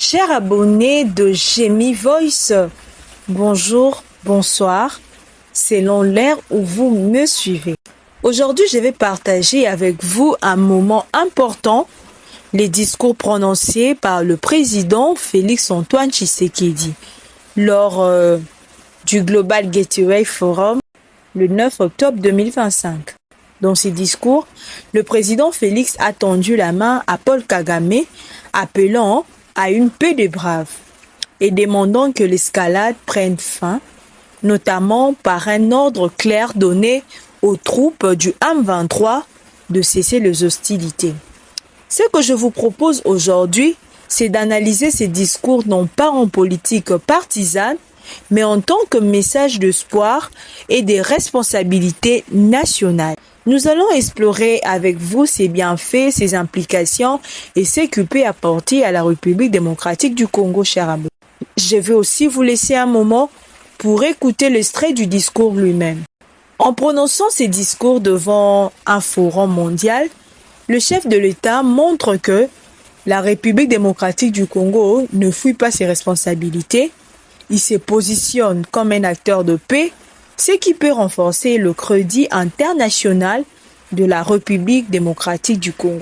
Chers abonnés de Gémi Voice, bonjour, bonsoir, selon l'ère où vous me suivez. Aujourd'hui, je vais partager avec vous un moment important, les discours prononcés par le président Félix-Antoine Tshisekedi lors du Global Gateway Forum le 9 octobre 2025. Dans ces discours, le président Félix a tendu la main à Paul Kagame, appelant à une paix des braves et demandant que l'escalade prenne fin, notamment par un ordre clair donné aux troupes du M23 de cesser les hostilités. Ce que je vous propose aujourd'hui, c'est d'analyser ces discours non pas en politique partisane, mais en tant que message d'espoir et de responsabilités nationales. Nous allons explorer avec vous ses bienfaits, ses implications et ce qu'il peut apporter à la République démocratique du Congo, cher ami. Je vais aussi vous laisser un moment pour écouter l'extrait du discours lui-même. En prononçant ces discours devant un forum mondial, le chef de l'État montre que la République démocratique du Congo ne fuit pas ses responsabilités. Il se positionne comme un acteur de paix, ce qui peut renforcer le crédit international de la République démocratique du Congo.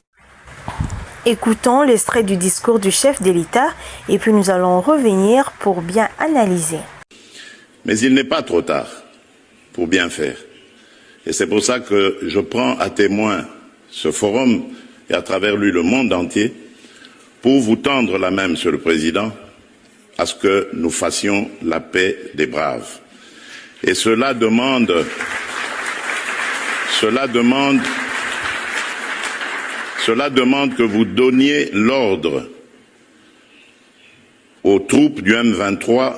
Écoutons l'extrait du discours du chef de l'État et puis nous allons revenir pour bien analyser. Mais il n'est pas trop tard pour bien faire. Et c'est pour ça que je prends à témoin ce forum et à travers lui le monde entier pour vous tendre la main, Monsieur le Président, à ce que nous fassions la paix des braves. Et cela demande que vous donniez l'ordre aux troupes du M23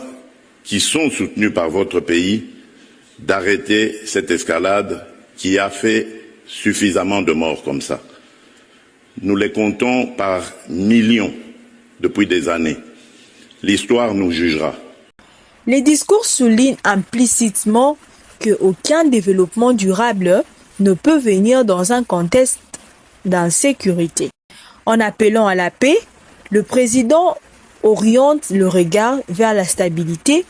qui sont soutenues par votre pays d'arrêter cette escalade qui a fait suffisamment de morts comme ça. Nous les comptons par millions depuis des années. L'histoire nous jugera. Les discours soulignent implicitement qu'aucun développement durable ne peut venir dans un contexte d'insécurité. En appelant à la paix, le président oriente le regard vers la stabilité,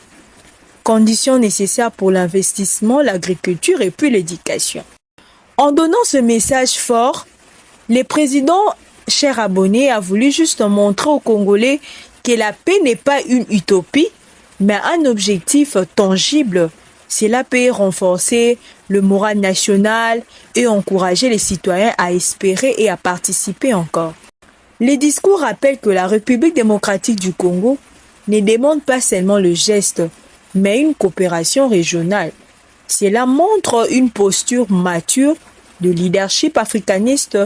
condition nécessaire pour l'investissement, l'agriculture et puis l'éducation. En donnant ce message fort, le président, cher abonné, a voulu juste montrer aux Congolais que la paix n'est pas une utopie, mais un objectif tangible. Cela peut renforcer le moral national et encourager les citoyens à espérer et à participer encore. Les discours rappellent que la République démocratique du Congo ne demande pas seulement le geste, mais une coopération régionale. Cela montre une posture mature de leadership africaniste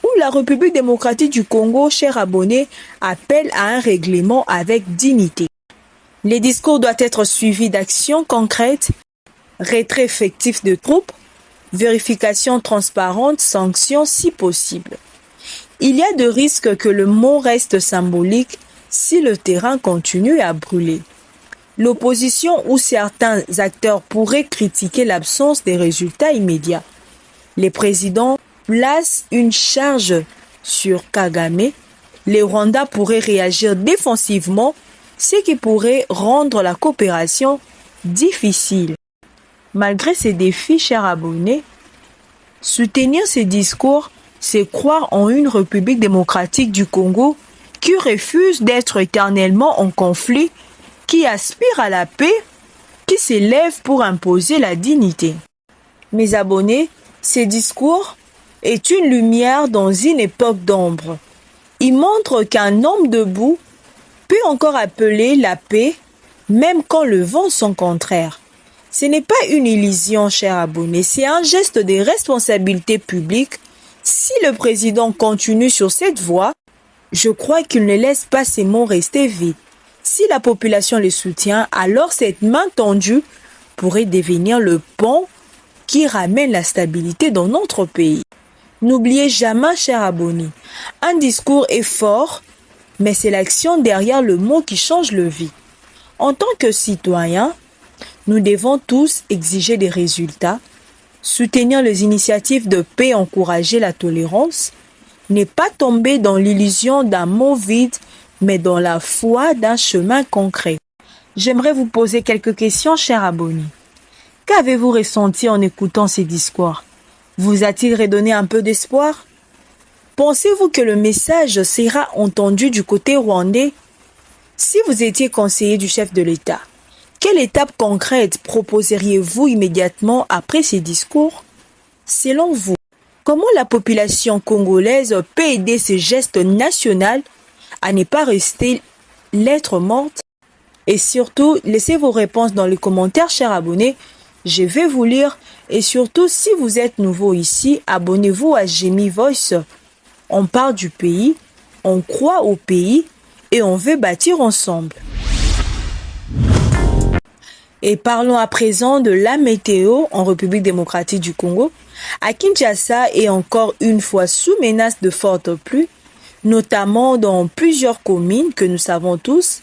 où la République démocratique du Congo, cher abonné, appelle à un règlement avec dignité. Les discours doivent être suivis d'actions concrètes, retrait effectif de troupes, vérification transparente, sanctions si possible. Il y a de risques que le mot reste symbolique si le terrain continue à brûler. L'opposition ou certains acteurs pourraient critiquer l'absence des résultats immédiats. Les présidents placent une charge sur Kagame. Les Rwandais pourraient réagir défensivement, ce qui pourrait rendre la coopération difficile. Malgré ces défis, chers abonnés, soutenir ces discours, c'est croire en une République démocratique du Congo qui refuse d'être éternellement en conflit, qui aspire à la paix, qui s'élève pour imposer la dignité. Mes abonnés, ces discours est une lumière dans une époque d'ombre. Il montre qu'un homme debout peut encore appeler la paix, même quand le vent sont contraires. Ce n'est pas une illusion, chers abonnés, c'est un geste de responsabilité publique. Si le président continue sur cette voie, je crois qu'il ne laisse pas ces mots rester vides. Si la population les soutient, alors cette main tendue pourrait devenir le pont qui ramène la stabilité dans notre pays. N'oubliez jamais, chers abonnés, un discours est fort, mais c'est l'action derrière le mot qui change le vie. En tant que citoyens, nous devons tous exiger des résultats, soutenir les initiatives de paix, encourager la tolérance, ne pas tomber dans l'illusion d'un mot vide mais dans la foi d'un chemin concret. J'aimerais vous poser quelques questions, chers abonnés. Qu'avez-vous ressenti en écoutant ces discours? Vous a-t-il redonné un peu d'espoir? Pensez-vous que le message sera entendu du côté rwandais? Si vous étiez conseiller du chef de l'État, quelle étape concrète proposeriez-vous immédiatement après ces discours? Selon vous, comment la population congolaise peut aider ce geste national à ne pas rester lettre morte? Et surtout, laissez vos réponses dans les commentaires, chers abonnés. Je vais vous lire. Et surtout, si vous êtes nouveau ici, abonnez-vous à Jemmy Voice. On parle du pays, on croit au pays et on veut bâtir ensemble. Et parlons à présent de la météo en République démocratique du Congo. À Kinshasa est encore une fois sous menace de fortes pluies, notamment dans plusieurs communes que nous savons tous,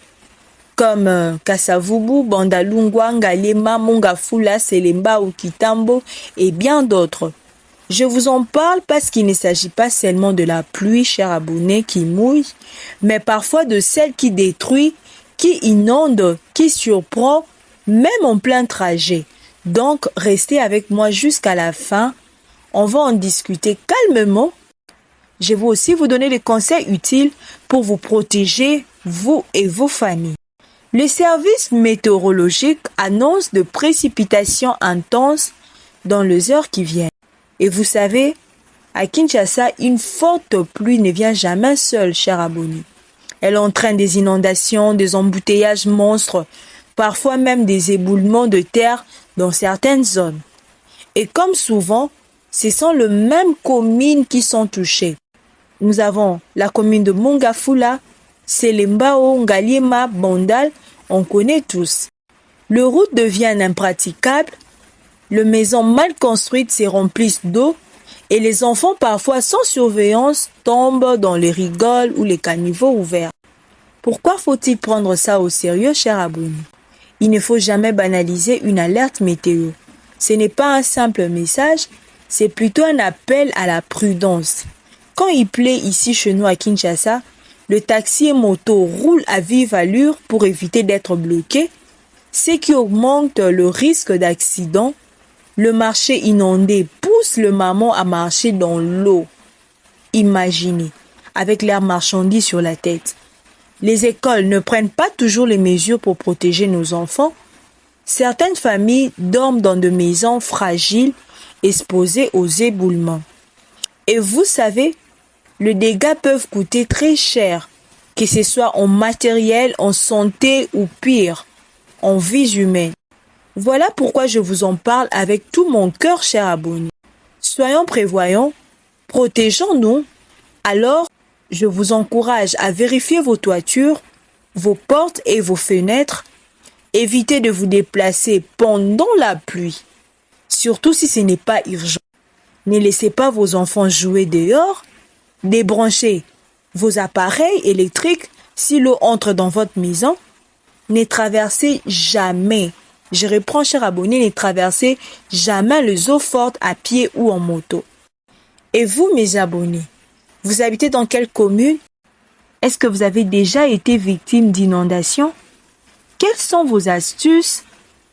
comme Kasavubu, Bandalungwa, Ngaliema, Mongafula, Selemba ou Kitambo et bien d'autres. Je vous en parle parce qu'il ne s'agit pas seulement de la pluie, chers abonnés, qui mouille, mais parfois de celle qui détruit, qui inonde, qui surprend, même en plein trajet. Donc, restez avec moi jusqu'à la fin. On va en discuter calmement. Je vais aussi vous donner des conseils utiles pour vous protéger, vous et vos familles. Le service météorologique annonce de précipitations intenses dans les heures qui viennent. Et vous savez, à Kinshasa, une forte pluie ne vient jamais seule, chers abonnés. Elle entraîne des inondations, des embouteillages monstres, parfois même des éboulements de terre dans certaines zones. Et comme souvent, ce sont les mêmes communes qui sont touchées. Nous avons la commune de Mongafula, Selembao, Ngaliema, Bandal, on connaît tous. Les routes deviennent impraticables, les maisons mal construites se remplissent d'eau et les enfants parfois sans surveillance tombent dans les rigoles ou les caniveaux ouverts. Pourquoi faut-il prendre ça au sérieux, chers abonnés? Il ne faut jamais banaliser une alerte météo. Ce n'est pas un simple message, c'est plutôt un appel à la prudence. Quand il plaît ici chez nous à Kinshasa, le taxi et moto roulent à vive allure pour éviter d'être bloqués, ce qui augmente le risque d'accident. Le marché inondé pousse le maman à marcher dans l'eau. Imaginez, avec leurs marchandises sur la tête. Les écoles ne prennent pas toujours les mesures pour protéger nos enfants. Certaines familles dorment dans des maisons fragiles, exposées aux éboulements. Et vous savez, les dégâts peuvent coûter très cher, que ce soit en matériel, en santé ou pire, en vies humaines. Voilà pourquoi je vous en parle avec tout mon cœur, chers abonnés. Soyons prévoyants, protégeons-nous. Alors, je vous encourage à vérifier vos toitures, vos portes et vos fenêtres. Évitez de vous déplacer pendant la pluie, surtout si ce n'est pas urgent. Ne laissez pas vos enfants jouer dehors. Débranchez vos appareils électriques si l'eau entre dans votre maison. Ne traversez jamais, je reprends, chers abonnés, ne traversez jamais les eaux fortes à pied ou en moto. Et vous, mes abonnés, vous habitez dans quelle commune? Est-ce que vous avez déjà été victime d'inondations? Quelles sont vos astuces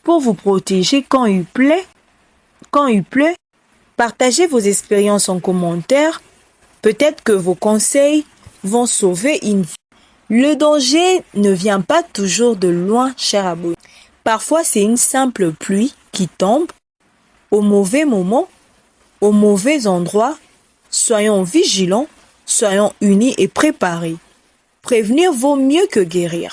pour vous protéger quand il pleut? Partagez vos expériences en commentaire. Peut-être que vos conseils vont sauver une vie. Le danger ne vient pas toujours de loin, cher abonnés. Parfois, c'est une simple pluie qui tombe au mauvais moment, au mauvais endroit. Soyons vigilants, soyons unis et préparés. Prévenir vaut mieux que guérir.